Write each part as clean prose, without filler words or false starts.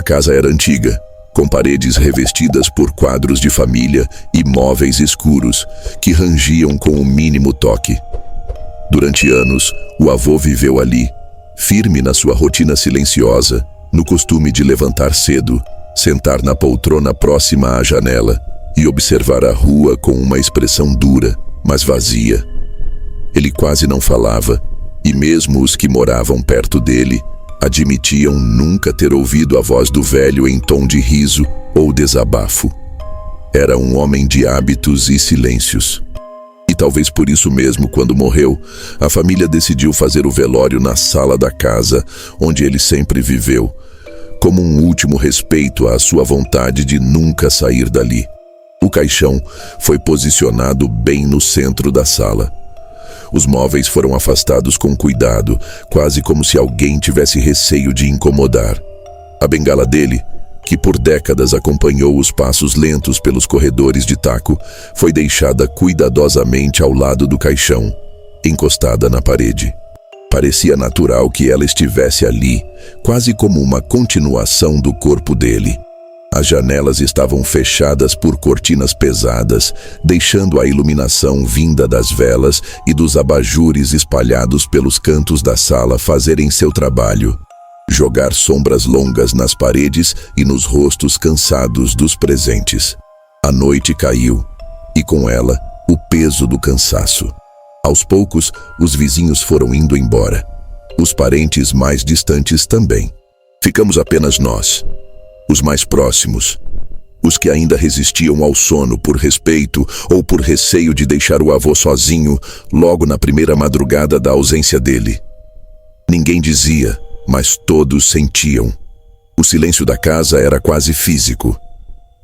casa era antiga, com paredes revestidas por quadros de família e móveis escuros que rangiam com o mínimo toque. Durante anos, o avô viveu ali, firme na sua rotina silenciosa, no costume de levantar cedo, sentar na poltrona próxima à janela e observar a rua com uma expressão dura, mas vazia. Ele quase não falava, e mesmo os que moravam perto dele admitiam nunca ter ouvido a voz do velho em tom de riso ou desabafo. Era um homem de hábitos e silêncios. E talvez por isso mesmo, quando morreu, a família decidiu fazer o velório na sala da casa, onde ele sempre viveu, como um último respeito à sua vontade de nunca sair dali. O caixão foi posicionado bem no centro da sala. Os móveis foram afastados com cuidado, quase como se alguém tivesse receio de incomodar. A bengala dele, que por décadas acompanhou os passos lentos pelos corredores de taco, foi deixada cuidadosamente ao lado do caixão, encostada na parede. Parecia natural que ela estivesse ali, quase como uma continuação do corpo dele. As janelas estavam fechadas por cortinas pesadas, deixando a iluminação vinda das velas e dos abajures espalhados pelos cantos da sala fazerem seu trabalho. Jogar sombras longas nas paredes e nos rostos cansados dos presentes. A noite caiu, e com ela, o peso do cansaço. Aos poucos, os vizinhos foram indo embora. Os parentes mais distantes também. Ficamos apenas nós, os mais próximos, os que ainda resistiam ao sono por respeito ou por receio de deixar o avô sozinho logo na primeira madrugada da ausência dele. Ninguém dizia, mas todos sentiam. O silêncio da casa era quase físico.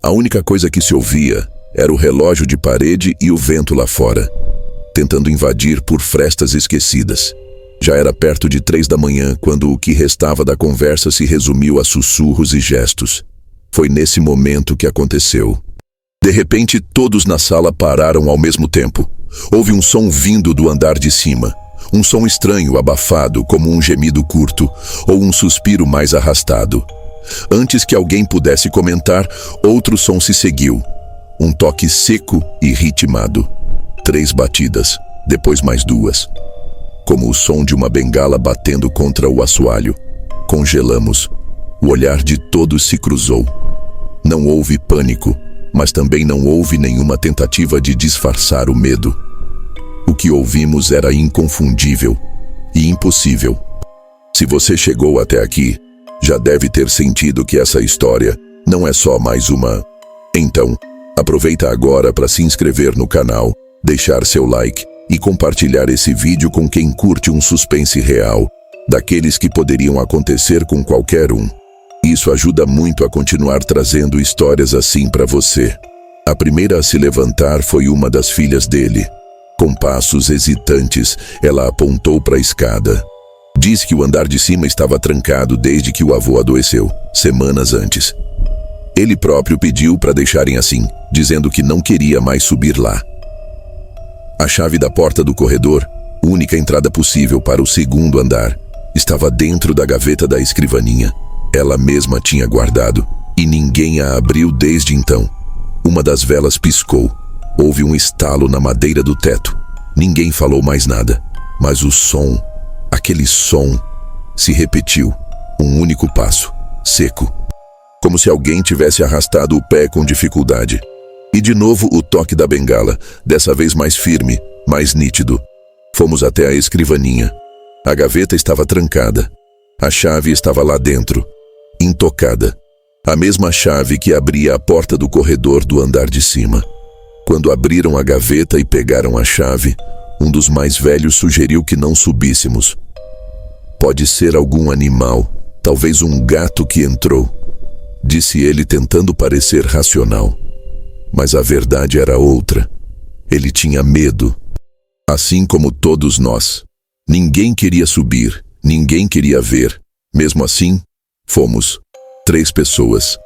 A única coisa que se ouvia era o relógio de parede e o vento lá fora, tentando invadir por frestas esquecidas. Já era perto de 3 da manhã quando o que restava da conversa se resumiu a sussurros e gestos. Foi nesse momento que aconteceu. De repente, todos na sala pararam ao mesmo tempo. Houve um som vindo do andar de cima. Um som estranho, abafado, como um gemido curto, ou um suspiro mais arrastado. Antes que alguém pudesse comentar, outro som se seguiu. Um toque seco e ritmado. 3 batidas, depois mais 2. Como o som de uma bengala batendo contra o assoalho. Congelamos. O olhar de todos se cruzou. Não houve pânico, mas também não houve nenhuma tentativa de disfarçar o medo. O que ouvimos era inconfundível e impossível. Se você chegou até aqui, já deve ter sentido que essa história não é só mais uma. Então, aproveita agora para se inscrever no canal, deixar seu like e compartilhar esse vídeo com quem curte um suspense real, daqueles que poderiam acontecer com qualquer um. Isso ajuda muito a continuar trazendo histórias assim para você. A primeira a se levantar foi uma das filhas dele. Com passos hesitantes, ela apontou para a escada. Diz que o andar de cima estava trancado desde que o avô adoeceu, semanas antes. Ele próprio pediu para deixarem assim, dizendo que não queria mais subir lá. A chave da porta do corredor, única entrada possível para o 2º andar, estava dentro da gaveta da escrivaninha. Ela mesma tinha guardado, e ninguém a abriu desde então. Uma das velas piscou. Houve um estalo na madeira do teto. Ninguém falou mais nada, mas o som, aquele som, se repetiu. Um único passo, seco, como se alguém tivesse arrastado o pé com dificuldade. E de novo o toque da bengala, dessa vez mais firme, mais nítido. Fomos até a escrivaninha. A gaveta estava trancada. A chave estava lá dentro, intocada. A mesma chave que abria a porta do corredor do andar de cima. Quando abriram a gaveta e pegaram a chave, um dos mais velhos sugeriu que não subíssemos. Pode ser algum animal, talvez um gato que entrou, disse ele tentando parecer racional. Mas a verdade era outra. Ele tinha medo. Assim como todos nós. Ninguém queria subir, ninguém queria ver. Mesmo assim, fomos. 3 pessoas.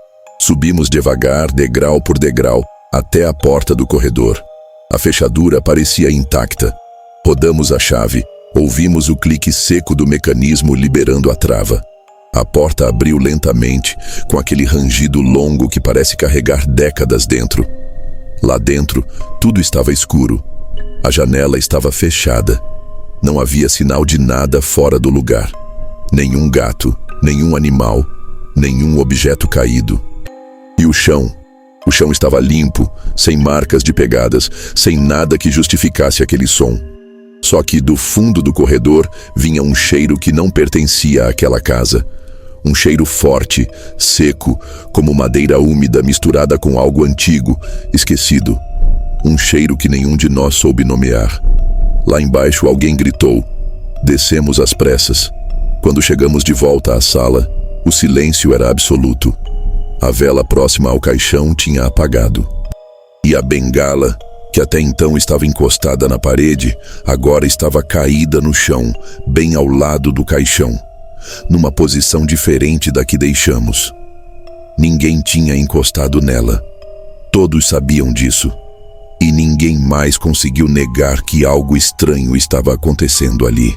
Subimos devagar, degrau por degrau, até a porta do corredor. A fechadura parecia intacta. Rodamos a chave, ouvimos o clique seco do mecanismo liberando a trava. A porta abriu lentamente, com aquele rangido longo que parece carregar décadas dentro. Lá dentro, tudo estava escuro. A janela estava fechada. Não havia sinal de nada fora do lugar. Nenhum gato, nenhum animal, nenhum objeto caído. E o chão? O chão estava limpo, sem marcas de pegadas, sem nada que justificasse aquele som. Só que do fundo do corredor vinha um cheiro que não pertencia àquela casa. Um cheiro forte, seco, como madeira úmida misturada com algo antigo, esquecido. Um cheiro que nenhum de nós soube nomear. Lá embaixo alguém gritou. Descemos às pressas. Quando chegamos de volta à sala, o silêncio era absoluto. A vela próxima ao caixão tinha apagado. E a bengala, que até então estava encostada na parede, agora estava caída no chão, bem ao lado do caixão, numa posição diferente da que deixamos. Ninguém tinha encostado nela. Todos sabiam disso. E ninguém mais conseguiu negar que algo estranho estava acontecendo ali.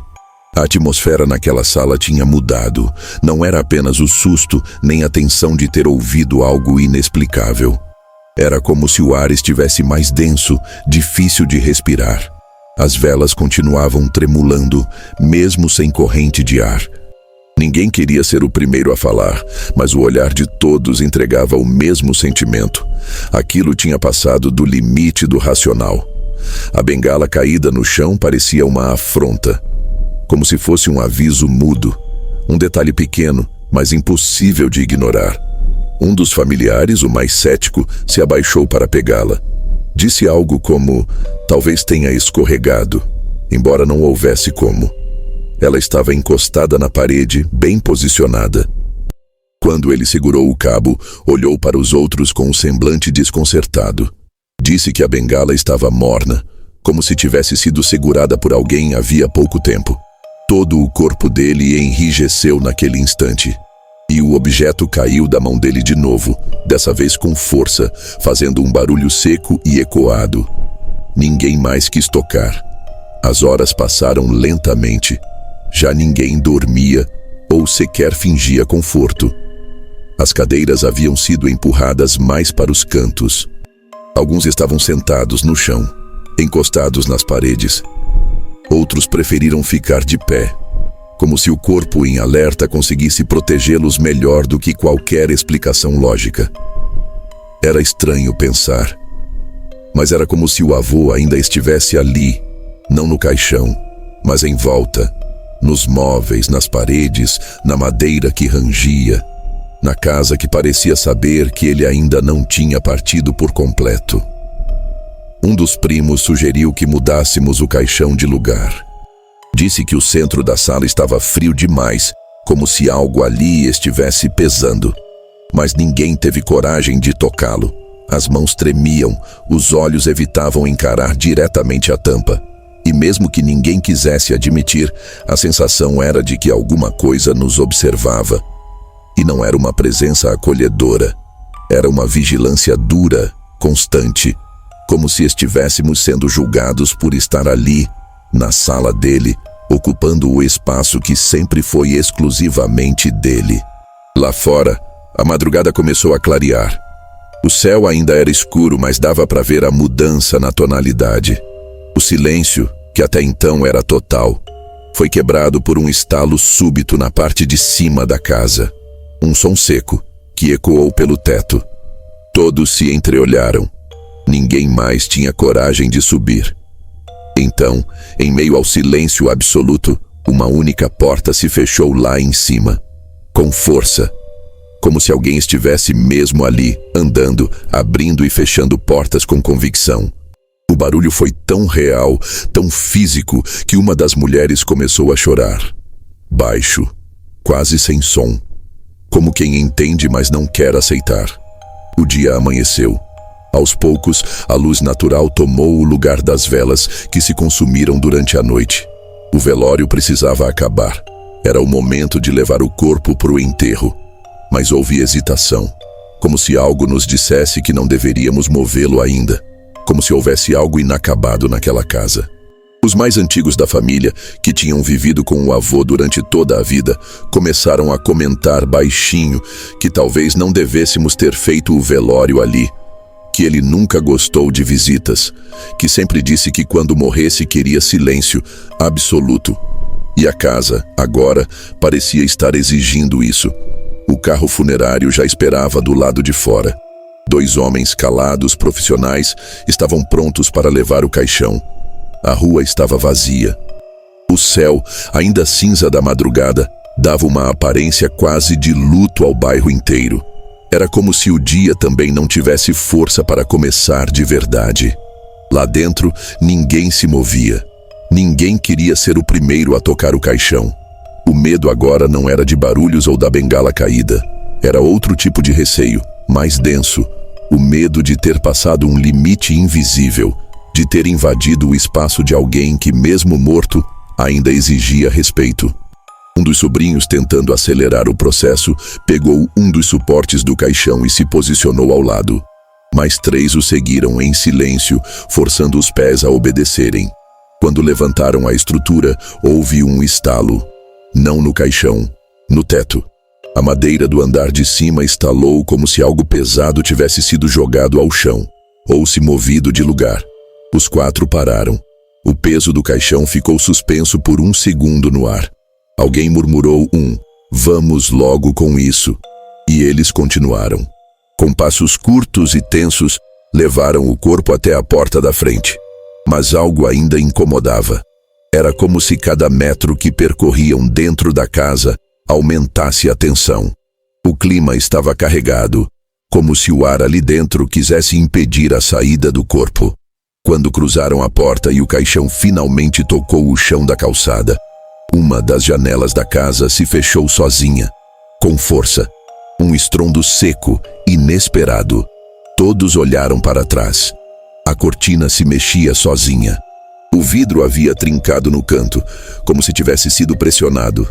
A atmosfera naquela sala tinha mudado. Não era apenas o susto, nem a tensão de ter ouvido algo inexplicável. Era como se o ar estivesse mais denso, difícil de respirar. As velas continuavam tremulando, mesmo sem corrente de ar. Ninguém queria ser o primeiro a falar, mas o olhar de todos entregava o mesmo sentimento. Aquilo tinha passado do limite do racional. A bengala caída no chão parecia uma afronta, como se fosse um aviso mudo, um detalhe pequeno, mas impossível de ignorar. Um dos familiares, o mais cético, se abaixou para pegá-la. Disse algo como, talvez tenha escorregado, embora não houvesse como. Ela estava encostada na parede, bem posicionada. Quando ele segurou o cabo, olhou para os outros com um semblante desconcertado. Disse que a bengala estava morna, como se tivesse sido segurada por alguém havia pouco tempo. Todo o corpo dele enrijeceu naquele instante. E o objeto caiu da mão dele de novo, dessa vez com força, fazendo um barulho seco e ecoado. Ninguém mais quis tocar. As horas passaram lentamente. Já ninguém dormia ou sequer fingia conforto. As cadeiras haviam sido empurradas mais para os cantos. Alguns estavam sentados no chão, encostados nas paredes. Outros preferiram ficar de pé, como se o corpo em alerta conseguisse protegê-los melhor do que qualquer explicação lógica. Era estranho pensar, mas era como se o avô ainda estivesse ali, não no caixão, mas em volta, nos móveis, nas paredes, na madeira que rangia, na casa que parecia saber que ele ainda não tinha partido por completo. Um dos primos sugeriu que mudássemos o caixão de lugar. Disse que o centro da sala estava frio demais, como se algo ali estivesse pesando. Mas ninguém teve coragem de tocá-lo. As mãos tremiam, os olhos evitavam encarar diretamente a tampa. E mesmo que ninguém quisesse admitir, a sensação era de que alguma coisa nos observava. E não era uma presença acolhedora. Era uma vigilância dura, constante, como se estivéssemos sendo julgados por estar ali, na sala dele, ocupando o espaço que sempre foi exclusivamente dele. Lá fora, a madrugada começou a clarear. O céu ainda era escuro, mas dava para ver a mudança na tonalidade. O silêncio, que até então era total, foi quebrado por um estalo súbito na parte de cima da casa. Um som seco, que ecoou pelo teto. Todos se entreolharam. Ninguém mais tinha coragem de subir. Então, em meio ao silêncio absoluto, uma única porta se fechou lá em cima, com força, como se alguém estivesse mesmo ali, andando, abrindo e fechando portas com convicção. O barulho foi tão real, tão físico, que uma das mulheres começou a chorar. Baixo, quase sem som, como quem entende, mas não quer aceitar. O dia amanheceu. Aos poucos, a luz natural tomou o lugar das velas que se consumiram durante a noite. O velório precisava acabar. Era o momento de levar o corpo para o enterro. Mas houve hesitação, como se algo nos dissesse que não deveríamos movê-lo ainda, como se houvesse algo inacabado naquela casa. Os mais antigos da família, que tinham vivido com o avô durante toda a vida, começaram a comentar baixinho que talvez não devêssemos ter feito o velório ali, que ele nunca gostou de visitas, que sempre disse que quando morresse queria silêncio absoluto. E a casa, agora, parecia estar exigindo isso. O carro funerário já esperava do lado de fora. 2 homens calados, profissionais, estavam prontos para levar o caixão. A rua estava vazia. O céu, ainda cinza da madrugada, dava uma aparência quase de luto ao bairro inteiro. Era como se o dia também não tivesse força para começar de verdade. Lá dentro, ninguém se movia. Ninguém queria ser o primeiro a tocar o caixão. O medo agora não era de barulhos ou da bengala caída. Era outro tipo de receio, mais denso. O medo de ter passado um limite invisível, de ter invadido o espaço de alguém que, mesmo morto, ainda exigia respeito. Um dos sobrinhos, tentando acelerar o processo, pegou um dos suportes do caixão e se posicionou ao lado. Mais 3 o seguiram em silêncio, forçando os pés a obedecerem. Quando levantaram a estrutura, houve um estalo. Não no caixão, no teto. A madeira do andar de cima estalou como se algo pesado tivesse sido jogado ao chão, ou se movido de lugar. Os 4 pararam. O peso do caixão ficou suspenso por 1 segundo no ar. Alguém murmurou "Vamos logo com isso." E eles continuaram. Com passos curtos e tensos, levaram o corpo até a porta da frente. Mas algo ainda incomodava. Era como se cada metro que percorriam dentro da casa aumentasse a tensão. O clima estava carregado, como se o ar ali dentro quisesse impedir a saída do corpo. Quando cruzaram a porta e o caixão finalmente tocou o chão da calçada, uma das janelas da casa se fechou sozinha, com força. Um estrondo seco, inesperado. Todos olharam para trás. A cortina se mexia sozinha. O vidro havia trincado no canto, como se tivesse sido pressionado.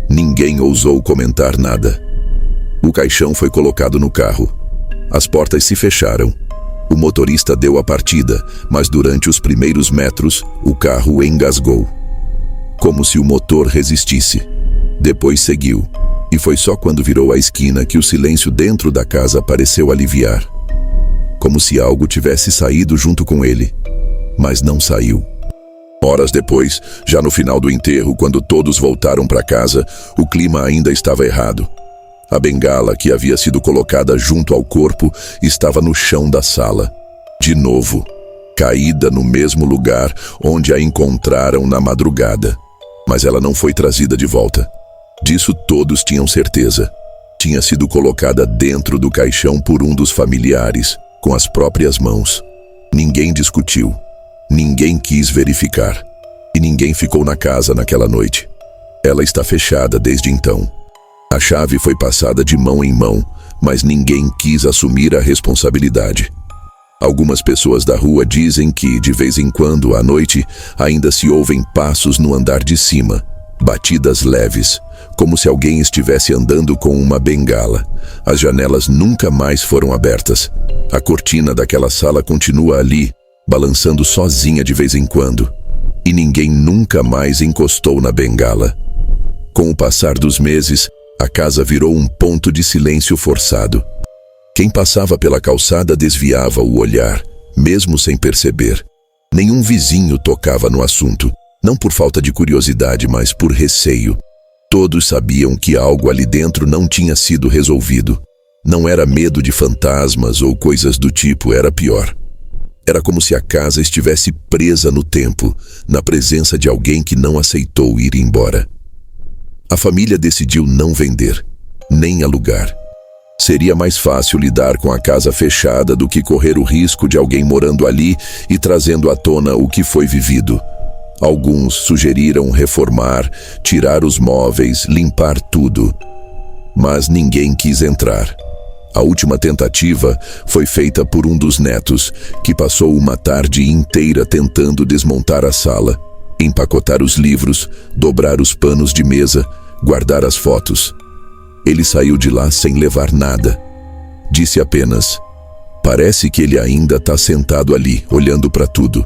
Ninguém ousou comentar nada. O caixão foi colocado no carro. As portas se fecharam. O motorista deu a partida, mas durante os primeiros metros, o carro engasgou. Como se o motor resistisse. Depois seguiu, e foi só quando virou a esquina que o silêncio dentro da casa pareceu aliviar. Como se algo tivesse saído junto com ele, mas não saiu. Horas depois, já no final do enterro, quando todos voltaram para casa, o clima ainda estava errado. A bengala que havia sido colocada junto ao corpo estava no chão da sala. De novo, caída no mesmo lugar onde a encontraram na madrugada. Mas ela não foi trazida de volta. Disso todos tinham certeza. Tinha sido colocada dentro do caixão por um dos familiares, com as próprias mãos. Ninguém discutiu. Ninguém quis verificar. E ninguém ficou na casa naquela noite. Ela está fechada desde então. A chave foi passada de mão em mão, mas ninguém quis assumir a responsabilidade. Algumas pessoas da rua dizem que, de vez em quando, à noite, ainda se ouvem passos no andar de cima, batidas leves, como se alguém estivesse andando com uma bengala. As janelas nunca mais foram abertas. A cortina daquela sala continua ali, balançando sozinha de vez em quando. E ninguém nunca mais encostou na bengala. Com o passar dos meses, a casa virou um ponto de silêncio forçado. Quem passava pela calçada desviava o olhar, mesmo sem perceber. Nenhum vizinho tocava no assunto, não por falta de curiosidade, mas por receio. Todos sabiam que algo ali dentro não tinha sido resolvido. Não era medo de fantasmas ou coisas do tipo, era pior. Era como se a casa estivesse presa no tempo, na presença de alguém que não aceitou ir embora. A família decidiu não vender, nem alugar. Seria mais fácil lidar com a casa fechada do que correr o risco de alguém morando ali e trazendo à tona o que foi vivido. Alguns sugeriram reformar, tirar os móveis, limpar tudo. Mas ninguém quis entrar. A última tentativa foi feita por um dos netos, que passou uma tarde inteira tentando desmontar a sala, empacotar os livros, dobrar os panos de mesa, guardar as fotos. Ele saiu de lá sem levar nada. Disse apenas: "Parece que ele ainda está sentado ali, olhando para tudo."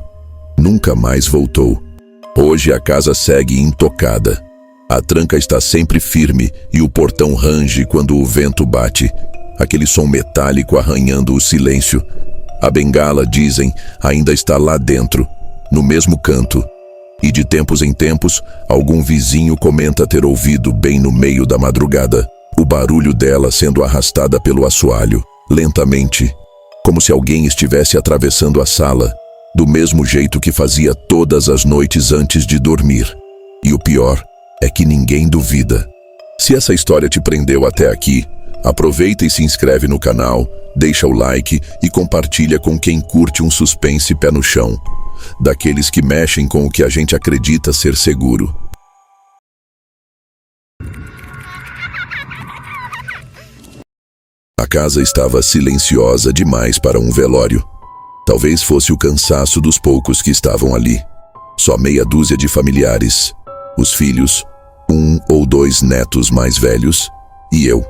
Nunca mais voltou. Hoje a casa segue intocada. A tranca está sempre firme e o portão range quando o vento bate. Aquele som metálico arranhando o silêncio. A bengala, dizem, ainda está lá dentro, no mesmo canto. E de tempos em tempos, algum vizinho comenta ter ouvido bem no meio da madrugada o barulho dela sendo arrastada pelo assoalho, lentamente, como se alguém estivesse atravessando a sala, do mesmo jeito que fazia todas as noites antes de dormir. E o pior é que ninguém duvida. Se essa história te prendeu até aqui, aproveita e se inscreve no canal, deixa o like e compartilha com quem curte um suspense pé no chão, daqueles que mexem com o que a gente acredita ser seguro. A casa estava silenciosa demais para um velório. Talvez fosse o cansaço dos poucos que estavam ali. Só meia dúzia de familiares, os filhos, 1 ou 2 netos mais velhos e eu.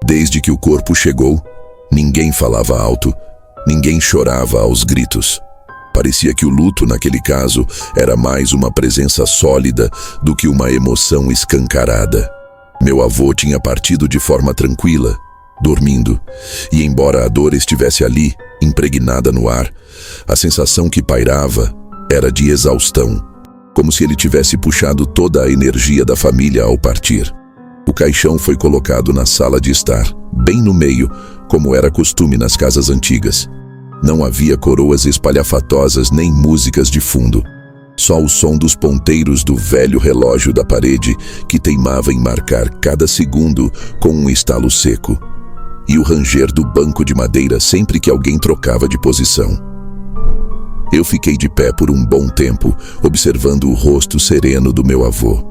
Desde que o corpo chegou, ninguém falava alto, ninguém chorava aos gritos. Parecia que o luto, naquele caso, era mais uma presença sólida do que uma emoção escancarada. Meu avô tinha partido de forma tranquila, dormindo, e embora a dor estivesse ali, impregnada no ar, a sensação que pairava era de exaustão, como se ele tivesse puxado toda a energia da família ao partir. O caixão foi colocado na sala de estar, bem no meio, como era costume nas casas antigas. Não havia coroas espalhafatosas nem músicas de fundo. Só o som dos ponteiros do velho relógio da parede que teimava em marcar cada segundo com um estalo seco. E o ranger do banco de madeira sempre que alguém trocava de posição. Eu fiquei de pé por um bom tempo, observando o rosto sereno do meu avô.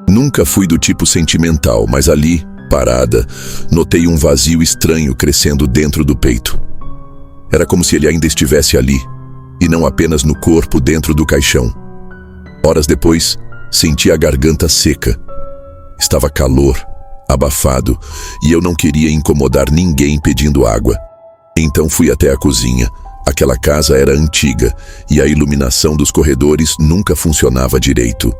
Nunca fui do tipo sentimental, mas ali, parada, notei um vazio estranho crescendo dentro do peito. Era como se ele ainda estivesse ali, e não apenas no corpo dentro do caixão. Horas depois, senti a garganta seca. Estava calor, abafado, e eu não queria incomodar ninguém pedindo água. Então fui até a cozinha. Aquela casa era antiga, e a iluminação dos corredores nunca funcionava direito.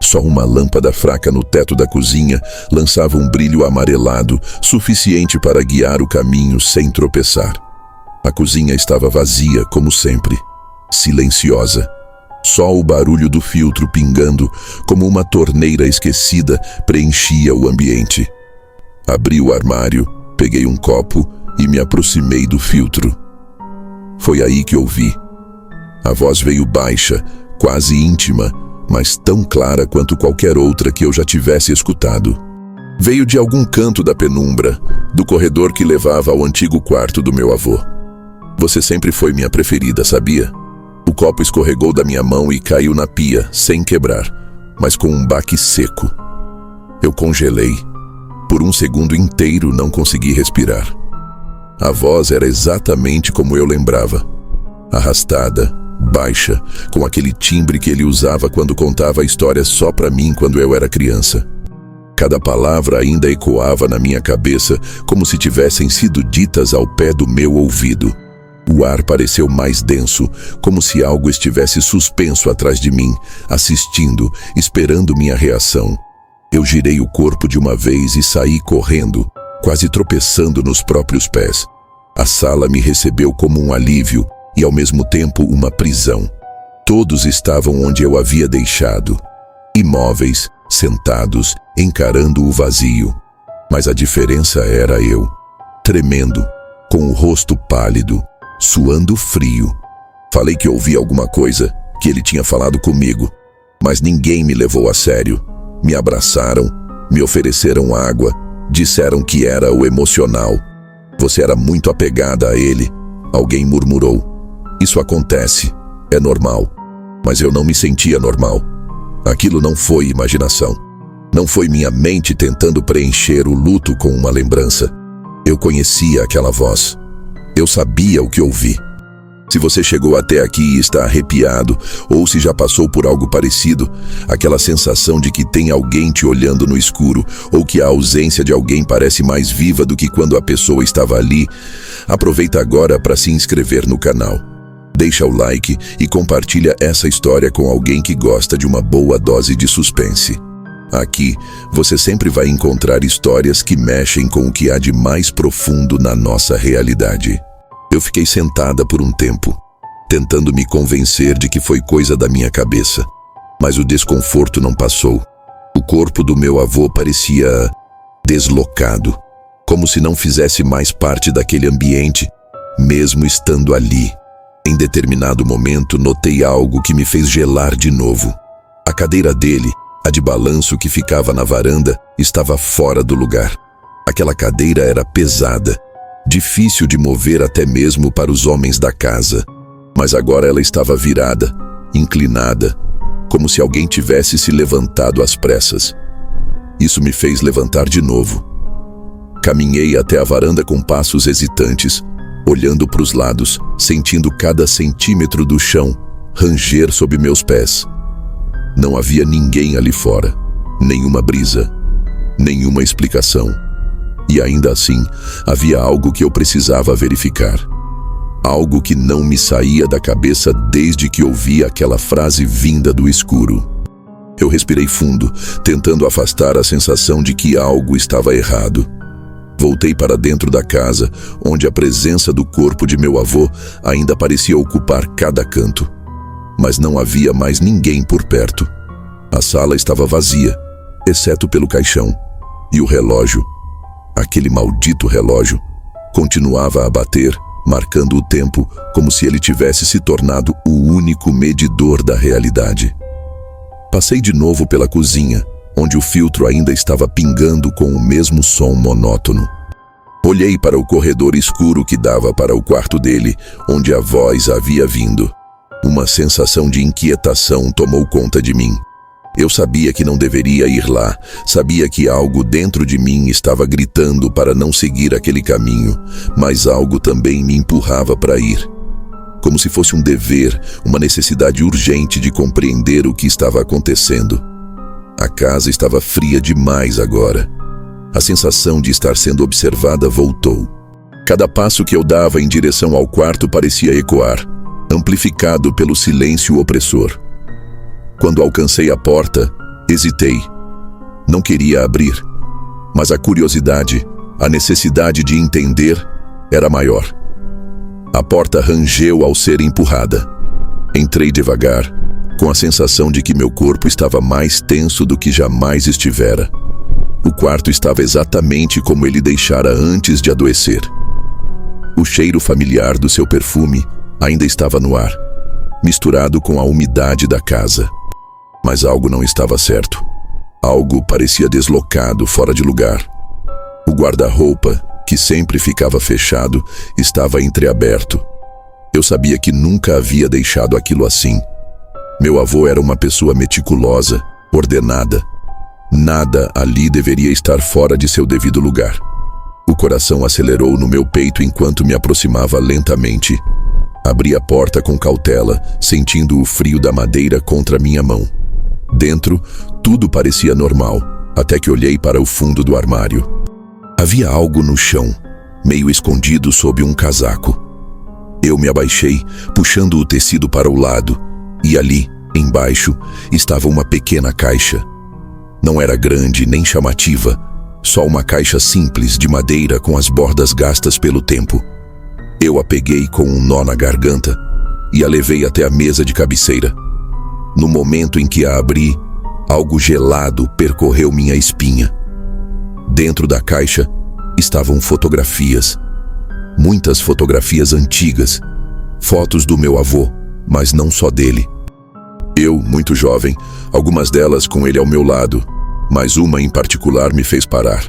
Só uma lâmpada fraca no teto da cozinha lançava um brilho amarelado, suficiente para guiar o caminho sem tropeçar. A cozinha estava vazia, como sempre, silenciosa. Só o barulho do filtro pingando, como uma torneira esquecida, preenchia o ambiente. Abri o armário, peguei um copo e me aproximei do filtro. Foi aí que ouvi. A voz veio baixa, quase íntima, mas tão clara quanto qualquer outra que eu já tivesse escutado. Veio de algum canto da penumbra, do corredor que levava ao antigo quarto do meu avô. Você sempre foi minha preferida, sabia? O copo escorregou da minha mão e caiu na pia, sem quebrar, mas com um baque seco. Eu congelei. Por um segundo inteiro não consegui respirar. A voz era exatamente como eu lembrava. Arrastada, baixa, com aquele timbre que ele usava quando contava a história só pra mim quando eu era criança. Cada palavra ainda ecoava na minha cabeça como se tivessem sido ditas ao pé do meu ouvido. O ar pareceu mais denso, como se algo estivesse suspenso atrás de mim, assistindo, esperando minha reação. Eu girei o corpo de uma vez e saí correndo, quase tropeçando nos próprios pés. A sala me recebeu como um alívio e, ao mesmo tempo, uma prisão. Todos estavam onde eu havia deixado, imóveis, sentados, encarando o vazio. Mas a diferença era eu, tremendo, com o rosto pálido, suando frio. Falei que ouvi alguma coisa, que ele tinha falado comigo, mas ninguém me levou a sério. Me abraçaram, me ofereceram água, disseram que era o emocional. Você era muito apegada a ele, alguém murmurou. Isso acontece, é normal. Mas eu não me sentia normal. Aquilo não foi imaginação. Não foi minha mente tentando preencher o luto com uma lembrança. Eu conhecia aquela voz. Eu sabia o que ouvi. Se você chegou até aqui e está arrepiado, ou se já passou por algo parecido, aquela sensação de que tem alguém te olhando no escuro, ou que a ausência de alguém parece mais viva do que quando a pessoa estava ali, aproveita agora para se inscrever no canal. Deixa o like e compartilha essa história com alguém que gosta de uma boa dose de suspense. Aqui, você sempre vai encontrar histórias que mexem com o que há de mais profundo na nossa realidade. Eu fiquei sentada por um tempo, tentando me convencer de que foi coisa da minha cabeça. Mas o desconforto não passou. O corpo do meu avô parecia deslocado, como se não fizesse mais parte daquele ambiente, mesmo estando ali. Em determinado momento, notei algo que me fez gelar de novo. A cadeira dele, a de balanço que ficava na varanda, estava fora do lugar. Aquela cadeira era pesada, difícil de mover até mesmo para os homens da casa. Mas agora ela estava virada, inclinada, como se alguém tivesse se levantado às pressas. Isso me fez levantar de novo. Caminhei até a varanda com passos hesitantes, olhando para os lados, sentindo cada centímetro do chão ranger sob meus pés. Não havia ninguém ali fora, nenhuma brisa, nenhuma explicação. E ainda assim, havia algo que eu precisava verificar. Algo que não me saía da cabeça desde que ouvi aquela frase vinda do escuro. Eu respirei fundo, tentando afastar a sensação de que algo estava errado. Voltei para dentro da casa, onde a presença do corpo de meu avô ainda parecia ocupar cada canto. Mas não havia mais ninguém por perto. A sala estava vazia, exceto pelo caixão. E o relógio, aquele maldito relógio, continuava a bater, marcando o tempo como se ele tivesse se tornado o único medidor da realidade. Passei de novo pela cozinha, onde o filtro ainda estava pingando com o mesmo som monótono. Olhei para o corredor escuro que dava para o quarto dele, onde a voz havia vindo. Uma sensação de inquietação tomou conta de mim. Eu sabia que não deveria ir lá, sabia que algo dentro de mim estava gritando para não seguir aquele caminho, mas algo também me empurrava para ir. Como se fosse um dever, uma necessidade urgente de compreender o que estava acontecendo. A casa estava fria demais agora. A sensação de estar sendo observada voltou. Cada passo que eu dava em direção ao quarto parecia ecoar, amplificado pelo silêncio opressor. Quando alcancei a porta, hesitei. Não queria abrir, mas a curiosidade, a necessidade de entender, era maior. A porta rangeu ao ser empurrada. Entrei devagar, com a sensação de que meu corpo estava mais tenso do que jamais estivera. O quarto estava exatamente como ele deixara antes de adoecer. O cheiro familiar do seu perfume ainda estava no ar, misturado com a umidade da casa. Mas algo não estava certo. Algo parecia deslocado, fora de lugar. O guarda-roupa, que sempre ficava fechado, estava entreaberto. Eu sabia que nunca havia deixado aquilo assim. Meu avô era uma pessoa meticulosa, ordenada. Nada ali deveria estar fora de seu devido lugar. O coração acelerou no meu peito enquanto me aproximava lentamente. Abri a porta com cautela, sentindo o frio da madeira contra minha mão. Dentro, tudo parecia normal, até que olhei para o fundo do armário. Havia algo no chão, meio escondido sob um casaco. Eu me abaixei, puxando o tecido para o lado, e ali, embaixo, estava uma pequena caixa. Não era grande nem chamativa, só uma caixa simples de madeira com as bordas gastas pelo tempo. Eu a peguei com um nó na garganta e a levei até a mesa de cabeceira. No momento em que a abri, algo gelado percorreu minha espinha. Dentro da caixa estavam fotografias. Muitas fotografias antigas. Fotos do meu avô, mas não só dele. Eu, muito jovem, algumas delas com ele ao meu lado, mas uma em particular me fez parar.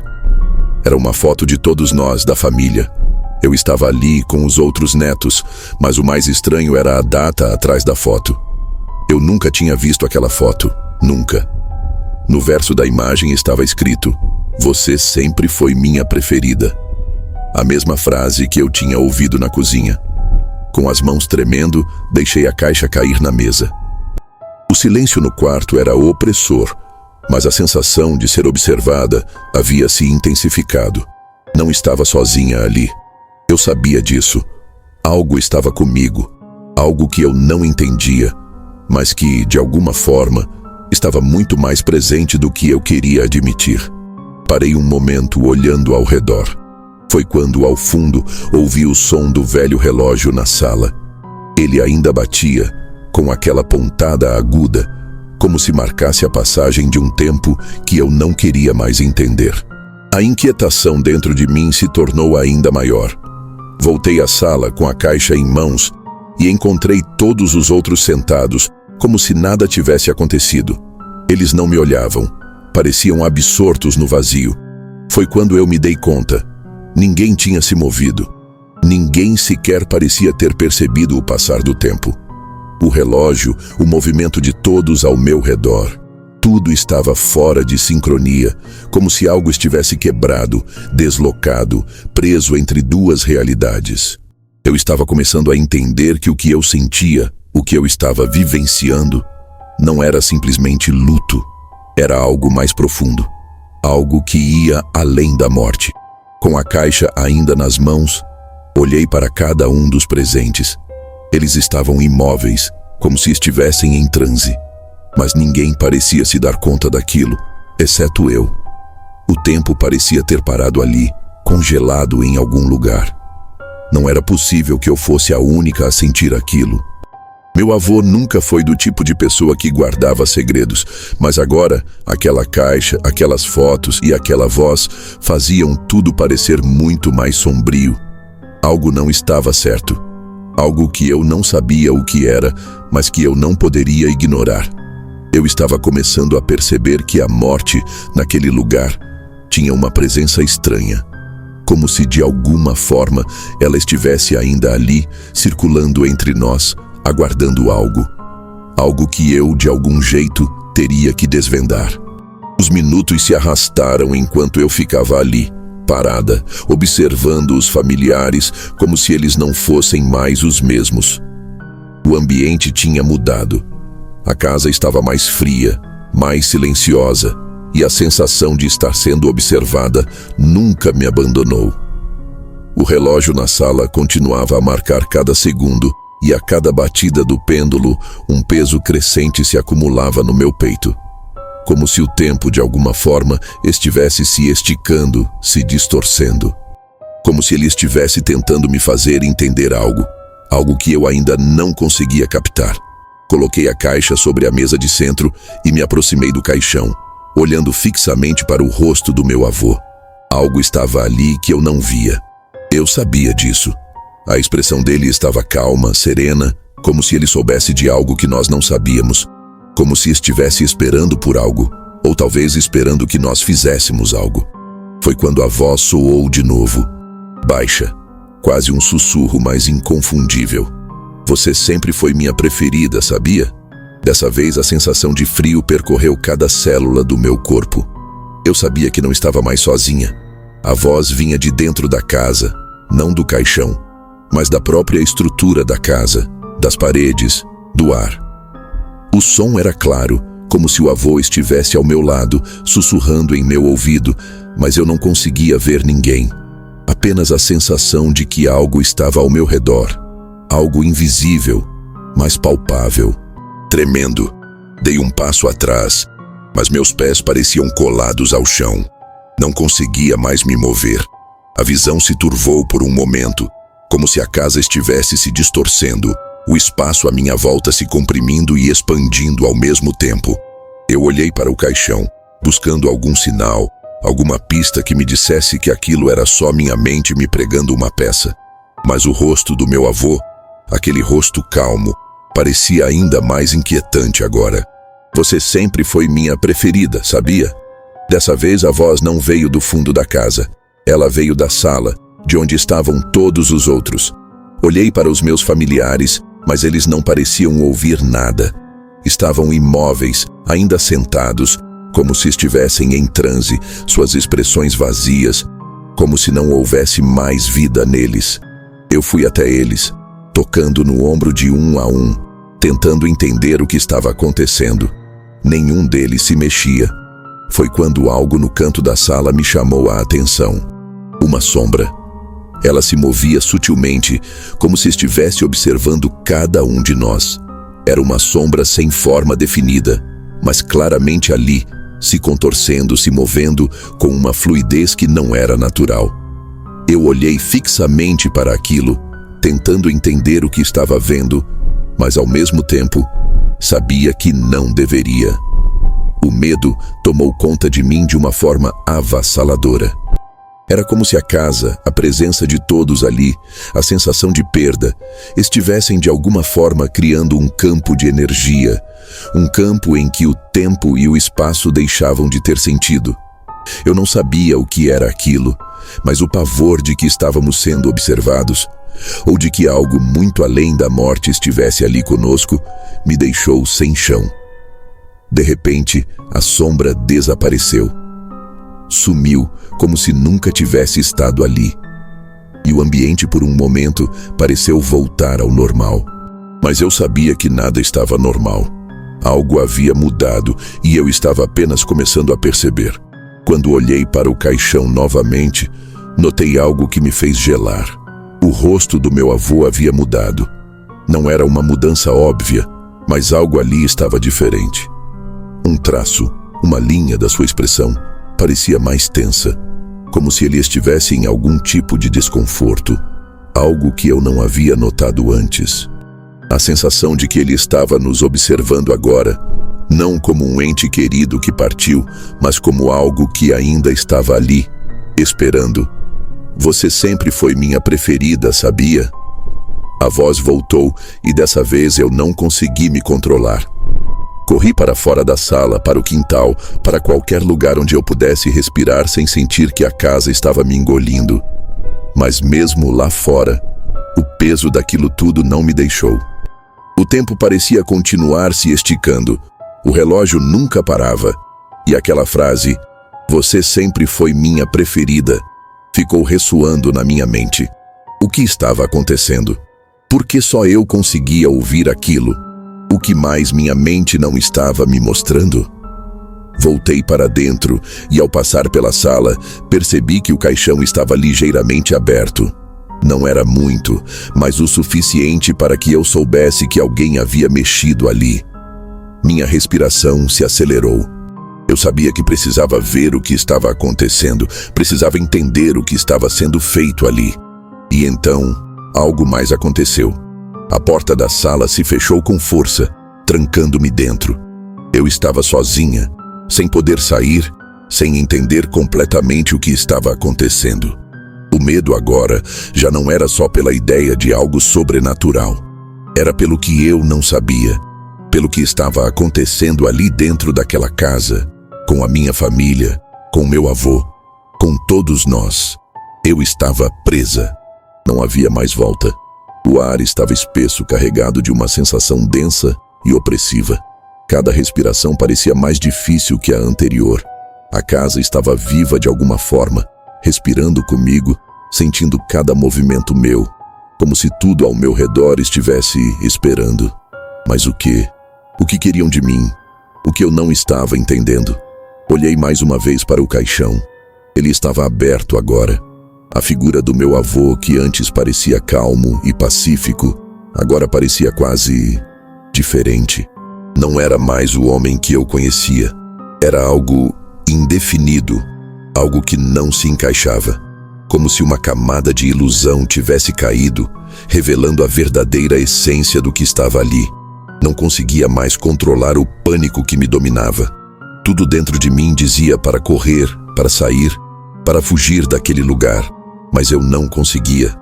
Era uma foto de todos nós, da família. Eu estava ali com os outros netos, mas o mais estranho era a data atrás da foto. Eu nunca tinha visto aquela foto, nunca. No verso da imagem estava escrito: "Você sempre foi minha preferida." A mesma frase que eu tinha ouvido na cozinha. Com as mãos tremendo, deixei a caixa cair na mesa. O silêncio no quarto era opressor, mas a sensação de ser observada havia se intensificado. Não estava sozinha ali. Eu sabia disso. Algo estava comigo. Algo que eu não entendia, mas que, de alguma forma, estava muito mais presente do que eu queria admitir. Parei um momento olhando ao redor. Foi quando, ao fundo, ouvi o som do velho relógio na sala. Ele ainda batia, com aquela pontada aguda, como se marcasse a passagem de um tempo que eu não queria mais entender. A inquietação dentro de mim se tornou ainda maior. Voltei à sala com a caixa em mãos e encontrei todos os outros sentados, como se nada tivesse acontecido. Eles não me olhavam, pareciam absortos no vazio. Foi quando eu me dei conta. Ninguém tinha se movido. Ninguém sequer parecia ter percebido o passar do tempo. O relógio, o movimento de todos ao meu redor. Tudo estava fora de sincronia, como se algo estivesse quebrado, deslocado, preso entre duas realidades. Eu estava começando a entender que o que eu sentia, o que eu estava vivenciando, não era simplesmente luto. Era algo mais profundo. Algo que ia além da morte. Com a caixa ainda nas mãos, olhei para cada um dos presentes. Eles estavam imóveis, como se estivessem em transe. Mas ninguém parecia se dar conta daquilo, exceto eu. O tempo parecia ter parado ali, congelado em algum lugar. Não era possível que eu fosse a única a sentir aquilo. Meu avô nunca foi do tipo de pessoa que guardava segredos, mas agora, aquela caixa, aquelas fotos e aquela voz faziam tudo parecer muito mais sombrio. Algo não estava certo. Algo que eu não sabia o que era, mas que eu não poderia ignorar. Eu estava começando a perceber que a morte, naquele lugar, tinha uma presença estranha. Como se de alguma forma ela estivesse ainda ali, circulando entre nós, aguardando algo. Algo que eu, de algum jeito, teria que desvendar. Os minutos se arrastaram enquanto eu ficava ali, parada, observando os familiares como se eles não fossem mais os mesmos. O ambiente tinha mudado. A casa estava mais fria, mais silenciosa, e a sensação de estar sendo observada nunca me abandonou. O relógio na sala continuava a marcar cada segundo, e a cada batida do pêndulo, um peso crescente se acumulava no meu peito. Como se o tempo, de alguma forma, estivesse se esticando, se distorcendo. Como se ele estivesse tentando me fazer entender algo, algo que eu ainda não conseguia captar. Coloquei a caixa sobre a mesa de centro e me aproximei do caixão, olhando fixamente para o rosto do meu avô. Algo estava ali que eu não via. Eu sabia disso. A expressão dele estava calma, serena, como se ele soubesse de algo que nós não sabíamos, como se estivesse esperando por algo, ou talvez esperando que nós fizéssemos algo. Foi quando a voz soou de novo, baixa, quase um sussurro, mas inconfundível. Você sempre foi minha preferida, sabia? Dessa vez a sensação de frio percorreu cada célula do meu corpo. Eu sabia que não estava mais sozinha. A voz vinha de dentro da casa, não do caixão, mas da própria estrutura da casa, das paredes, do ar. O som era claro, como se o avô estivesse ao meu lado, sussurrando em meu ouvido, mas eu não conseguia ver ninguém. Apenas a sensação de que algo estava ao meu redor. Algo invisível, mas palpável. Tremendo, dei um passo atrás, mas meus pés pareciam colados ao chão. Não conseguia mais me mover. A visão se turvou por um momento, como se a casa estivesse se distorcendo, o espaço à minha volta se comprimindo e expandindo ao mesmo tempo. Eu olhei para o caixão, buscando algum sinal, alguma pista que me dissesse que aquilo era só minha mente me pregando uma peça. Mas o rosto do meu avô, aquele rosto calmo, parecia ainda mais inquietante agora. Você sempre foi minha preferida, sabia? Dessa vez a voz não veio do fundo da casa. Ela veio da sala, de onde estavam todos os outros. Olhei para os meus familiares, mas eles não pareciam ouvir nada. Estavam imóveis, ainda sentados, como se estivessem em transe, suas expressões vazias, como se não houvesse mais vida neles. Eu fui até eles, tocando no ombro de um a um, tentando entender o que estava acontecendo. Nenhum deles se mexia. Foi quando algo no canto da sala me chamou a atenção. Uma sombra. Ela se movia sutilmente, como se estivesse observando cada um de nós. Era uma sombra sem forma definida, mas claramente ali, se contorcendo, se movendo com uma fluidez que não era natural. Eu olhei fixamente para aquilo, tentando entender o que estava vendo, mas ao mesmo tempo, sabia que não deveria. O medo tomou conta de mim de uma forma avassaladora. Era como se a casa, a presença de todos ali, a sensação de perda, estivessem de alguma forma criando um campo de energia, um campo em que o tempo e o espaço deixavam de ter sentido. Eu não sabia o que era aquilo, mas o pavor de que estávamos sendo observados, ou de que algo muito além da morte estivesse ali conosco, me deixou sem chão. De repente, a sombra desapareceu. Sumiu, como se nunca tivesse estado ali. E o ambiente, por um momento, pareceu voltar ao normal. Mas eu sabia que nada estava normal. Algo havia mudado e eu estava apenas começando a perceber. Quando olhei para o caixão novamente, notei algo que me fez gelar. O rosto do meu avô havia mudado. Não era uma mudança óbvia, mas algo ali estava diferente. Um traço, uma linha da sua expressão, parecia mais tensa, como se ele estivesse em algum tipo de desconforto, algo que eu não havia notado antes. A sensação de que ele estava nos observando agora, não como um ente querido que partiu, mas como algo que ainda estava ali, esperando. Você sempre foi minha preferida, sabia? A voz voltou e dessa vez eu não consegui me controlar. Corri para fora da sala, para o quintal, para qualquer lugar onde eu pudesse respirar sem sentir que a casa estava me engolindo. Mas mesmo lá fora, o peso daquilo tudo não me deixou. O tempo parecia continuar se esticando. O relógio nunca parava. E aquela frase, "Você sempre foi minha preferida", ficou ressoando na minha mente. O que estava acontecendo? Por que só eu conseguia ouvir aquilo? O que mais minha mente não estava me mostrando? Voltei para dentro e, ao passar pela sala, percebi que o caixão estava ligeiramente aberto. Não era muito, mas o suficiente para que eu soubesse que alguém havia mexido ali. Minha respiração se acelerou. Eu sabia que precisava ver o que estava acontecendo, precisava entender o que estava sendo feito ali. E então, algo mais aconteceu. A porta da sala se fechou com força, trancando-me dentro. Eu estava sozinha, sem poder sair, sem entender completamente o que estava acontecendo. O medo agora já não era só pela ideia de algo sobrenatural. Era pelo que eu não sabia, pelo que estava acontecendo ali dentro daquela casa, com a minha família, com meu avô, com todos nós. Eu estava presa. Não havia mais volta. O ar estava espesso, carregado de uma sensação densa e opressiva. Cada respiração parecia mais difícil que a anterior. A casa estava viva de alguma forma, respirando comigo, sentindo cada movimento meu, como se tudo ao meu redor estivesse esperando. Mas o quê? O que queriam de mim? O que eu não estava entendendo? Olhei mais uma vez para o caixão. Ele estava aberto agora. A figura do meu avô, que antes parecia calmo e pacífico, agora parecia quase diferente. Não era mais o homem que eu conhecia. Era algo indefinido, algo que não se encaixava. Como se uma camada de ilusão tivesse caído, revelando a verdadeira essência do que estava ali. Não conseguia mais controlar o pânico que me dominava. Tudo dentro de mim dizia para correr, para sair, para fugir daquele lugar. Mas eu não conseguia.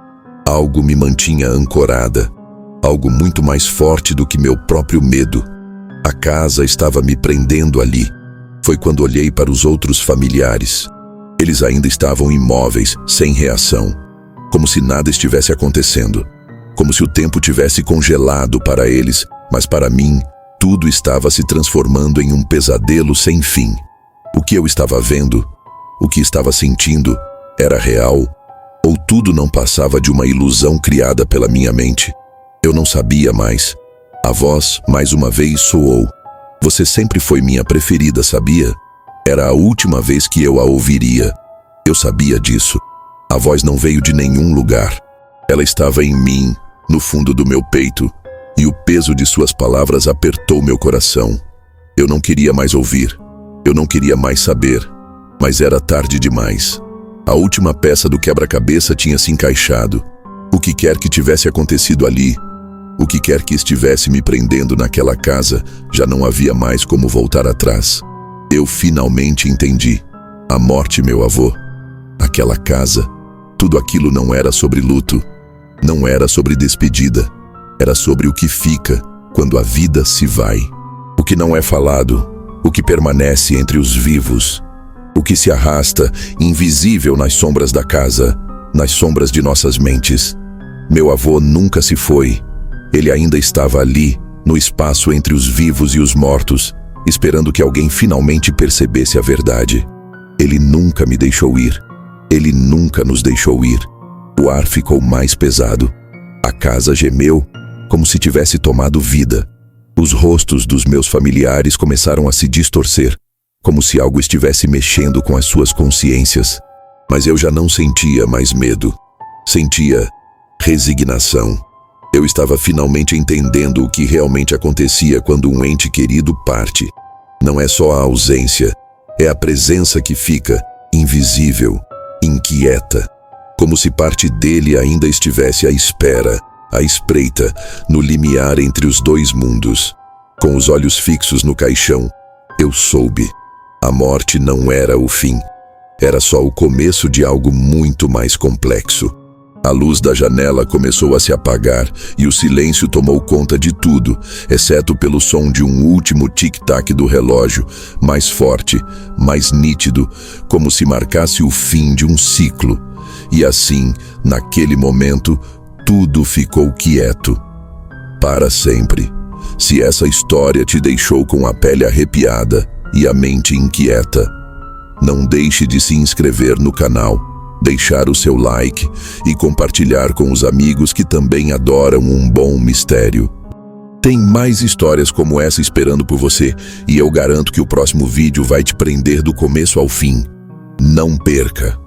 Algo me mantinha ancorada, algo muito mais forte do que meu próprio medo. A casa estava me prendendo ali. Foi quando olhei para os outros familiares. Eles ainda estavam imóveis, sem reação, como se nada estivesse acontecendo, como se o tempo tivesse congelado para eles, mas para mim, tudo estava se transformando em um pesadelo sem fim. O que eu estava vendo, o que estava sentindo, era real? Ou tudo não passava de uma ilusão criada pela minha mente? Eu não sabia mais. A voz, mais uma vez, soou. Você sempre foi minha preferida, sabia? Era a última vez que eu a ouviria. Eu sabia disso. A voz não veio de nenhum lugar. Ela estava em mim, no fundo do meu peito, e o peso de suas palavras apertou meu coração. Eu não queria mais ouvir, eu não queria mais saber, mas era tarde demais. A última peça do quebra-cabeça tinha se encaixado. O que quer que tivesse acontecido ali, o que quer que estivesse me prendendo naquela casa, já não havia mais como voltar atrás. Eu finalmente entendi. A morte, meu avô, aquela casa, tudo aquilo não era sobre luto, não era sobre despedida, era sobre o que fica quando a vida se vai. O que não é falado, o que permanece entre os vivos, o que se arrasta, invisível nas sombras da casa, nas sombras de nossas mentes. Meu avô nunca se foi. Ele ainda estava ali, no espaço entre os vivos e os mortos, esperando que alguém finalmente percebesse a verdade. Ele nunca me deixou ir. Ele nunca nos deixou ir. O ar ficou mais pesado. A casa gemeu, como se tivesse tomado vida. Os rostos dos meus familiares começaram a se distorcer, como se algo estivesse mexendo com as suas consciências. Mas eu já não sentia mais medo. Sentia resignação. Eu estava finalmente entendendo o que realmente acontecia quando um ente querido parte. Não é só a ausência, é a presença que fica, invisível, inquieta, como se parte dele ainda estivesse à espera, à espreita, no limiar entre os dois mundos. Com os olhos fixos no caixão, eu soube. A morte não era o fim, era só o começo de algo muito mais complexo. A luz da janela começou a se apagar e o silêncio tomou conta de tudo, exceto pelo som de um último tic-tac do relógio, mais forte, mais nítido, como se marcasse o fim de um ciclo. E assim, naquele momento, tudo ficou quieto. Para sempre. Se essa história te deixou com a pele arrepiada e a mente inquieta, não deixe de se inscrever no canal, deixar o seu like e compartilhar com os amigos que também adoram um bom mistério. Tem mais histórias como essa esperando por você e eu garanto que o próximo vídeo vai te prender do começo ao fim. Não perca!